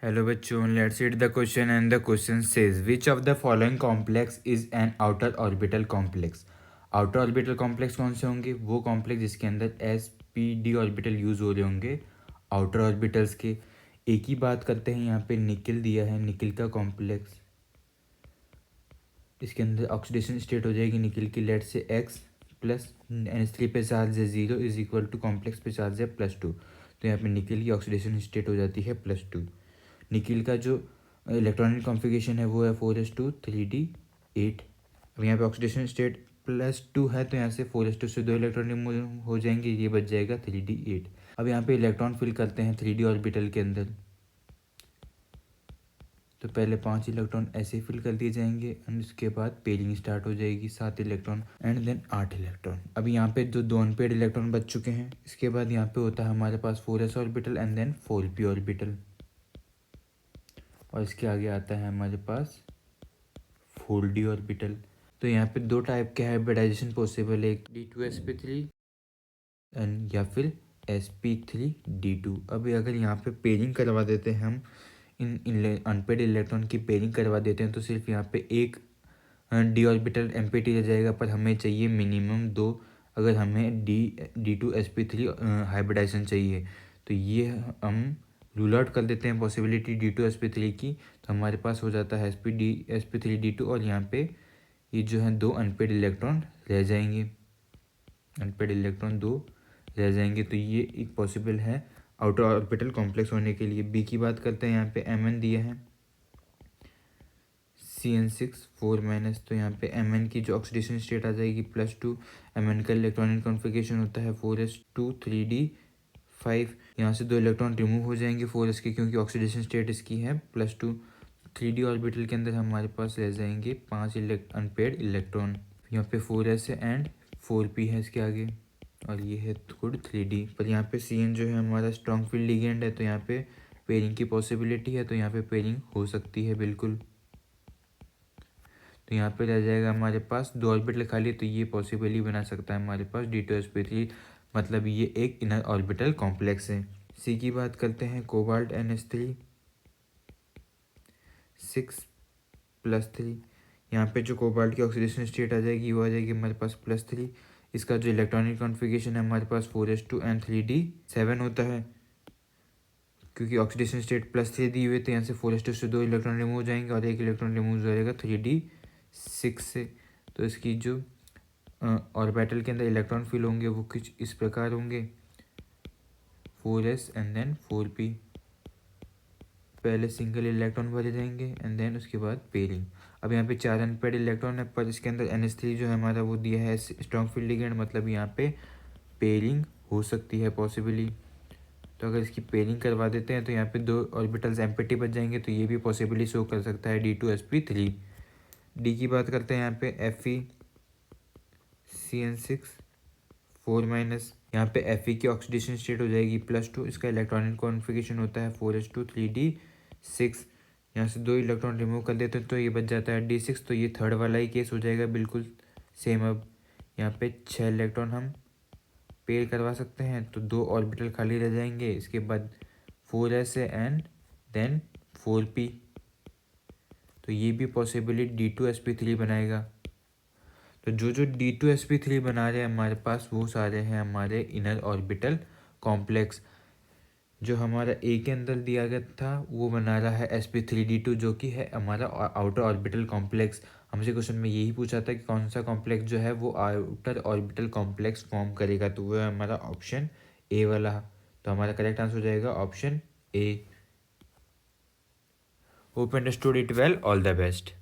Hello बच्चों, let's read the question and the question says which of the following complex is an outer orbital complex। Outer orbital complex कौन से होंगे? वो complex जिसके अंदर S P D orbital use हो रहे होंगे आउटर ऑर्बिटल्स के। एक ही बात करते हैं, यहाँ पे निकल दिया है, निकल का कॉम्प्लेक्स, इसके अंदर ऑक्सीडेशन स्टेट हो जाएगी निकल की, लेट से एक्स प्लस NH3 पे चार्ज है 0 इज इक्वल टू कॉम्प्लेक्स पे चार्ज है +2। तो यहाँ पे निकल की ऑक्सीडेशन स्टेट हो जाती है +2। निकिल का जो इलेक्ट्रॉनिक कॉन्फ़िगरेशन है वो है 4s2 3d8। अब यहाँ पे ऑक्सीडेशन स्टेट +2 है, तो यहाँ से 4s2 से 2 इलेक्ट्रॉन रिमूव हो जाएंगे, ये बच जाएगा 3d8। अब यहाँ पे इलेक्ट्रॉन फिल करते हैं 3d ऑर्बिटल के अंदर। तो पहले 5 इलेक्ट्रॉन ऐसे फिल कर दिए जाएंगे एंड उसके बाद पेयरिंग स्टार्ट हो जाएगी, 7 इलेक्ट्रॉन एंड देन 8 इलेक्ट्रॉन। अब यहाँ पे जो 2 अनपेड इलेक्ट्रॉन बच चुके हैं, इसके बाद यहाँ पे होता है हमारे पास 4s orbital and then 4p orbital, और इसके आगे आता है हमारे पास 4d ऑर्बिटल। तो यहाँ पे 2 टाइप के हाइब्रिडाइजेशन पॉसिबल है, एक D2sp3 एंड या फिर sp3d2। अब अगर यहाँ पे पेयरिंग करवा देते हैं हम, इन अनपेड इलेक्ट्रॉन की पेयरिंग करवा देते हैं, तो सिर्फ यहाँ पे एक डी ऑर्बिटल एम्प्टी रह जाएगा, पर हमें चाहिए मिनिमम 2। अगर हमें D2sp3 हाइब्रिडाइजेशन चाहिए, तो ये हम रूल आउट कर देते हैं पॉसिबिलिटी D2sp3 की। तो हमारे पास हो जाता है sp3d2, और यहाँ पे ये जो है 2 अनपेड इलेक्ट्रॉन रह जाएंगे, अनपेड इलेक्ट्रॉन 2 रह जाएंगे। तो ये एक पॉसिबल है आउटर ऑर्बिटल कॉम्प्लेक्स होने के लिए। बी की बात करते हैं, यहाँ पे Mn दिया है CN6 4-, तो यहाँ पे Mn की जो ऑक्सीडेशन स्टेट आ जाएगी +2। Mn का इलेक्ट्रॉनिक कॉन्फ़िगरेशन होता है 4s2 3d5। यहाँ से 2 इलेक्ट्रॉन रिमूव हो जाएंगे 4s के, क्योंकि ऑक्सीडेशन स्टेट इसकी है +2। 3d ऑर्बिटल के अंदर हमारे पास रह जाएंगे 5 अनपेड इलेक्ट्रॉन। यहाँ पे 4s है एंड 4p है इसके आगे, और ये है खुद 3d। पर यहाँ पे Cn जो है हमारा स्ट्रॉन्ग फील्ड लिगेंड है, तो यहाँ पे पेयरिंग की पॉसिबिलिटी है, तो यहाँ पे पेयरिंग हो सकती है बिल्कुल। तो यहाँ पे रह जाएगा हमारे पास 2 ऑर्बिटल खाली, तो ये पॉसिबल ही बना सकता है हमारे पास D2sp3, मतलब ये एक इनर ऑर्बिटल कॉम्प्लेक्स है। सी की बात करते हैं, कोबाल्ट NH3 6+3। यहाँ पे जो कोबाल्ट की ऑक्सीडेशन स्टेट आ जाएगी वो आ जाएगी हमारे पास +3। इसका जो इलेक्ट्रॉनिक कॉन्फ़िगरेशन है हमारे पास 4s2 एंड 3d7 होता है, क्योंकि ऑक्सीडेशन स्टेट +3 दी हुई, तो यहाँ से 4s2 से 2 इलेक्ट्रॉन रिमूव हो जाएंगे और 1 इलेक्ट्रॉन रिमूव हो जाएगा 3d6 से। तो इसकी जो ऑर्बिटल के अंदर इलेक्ट्रॉन फिल होंगे वो कुछ इस प्रकार होंगे, 4s एंड देन 4p। पहले सिंगल इलेक्ट्रॉन भरे जाएंगे एंड देन उसके बाद पेयरिंग। अब यहाँ पे 4 अनपेड इलेक्ट्रॉन है, पर इसके अंदर NH3 जो है हमारा वो दिया है स्ट्रॉन्ग फील्ड लिगेंड, मतलब यहाँ पे पेयरिंग हो सकती है पॉसिबली। तो अगर इसकी पेयरिंग करवा देते हैं तो यहाँ पे 2 ऑर्बिटल्स एम्प्टी बच जाएंगे, तो ये भी पॉसिबली शो कर सकता है D2sp3। डी की बात करते हैं, यहाँ पे FeCN6 4-, यहाँ पे Fe की ऑक्सीडेशन स्टेट हो जाएगी +2। इसका इलेक्ट्रॉनिक कॉन्फ़िगरेशन होता है 4s2 3d6। यहाँ से 2 इलेक्ट्रॉन रिमूव कर देते हैं तो ये बच जाता है D6, तो ये थर्ड वाला ही केस हो जाएगा बिल्कुल सेम। अब यहाँ पे 6 इलेक्ट्रॉन हम पेयर करवा सकते हैं, तो 2 ऑर्बिटल खाली रह जाएंगे, इसके बाद 4s एंड देन 4p। तो ये भी पॉसिबली D2sp3 बनाएगा। तो जो D2sp3 बना रहे हैं हमारे पास, वो सारे हैं हमारे इनर ऑर्बिटल कॉम्प्लेक्स। जो हमारा ए के अंदर दिया गया था वो बना रहा है sp3d2, जो कि है हमारा आउटर ऑर्बिटल कॉम्प्लेक्स। हमसे क्वेश्चन में यही पूछा था कि कौन सा कॉम्प्लेक्स जो है वो आउटर ऑर्बिटल कॉम्प्लेक्स फॉर्म करेगा, तो वो है हमारा ऑप्शन ए वाला। तो हमारा करेक्ट आंसर हो जाएगा option A. Hope understood it well, all the best.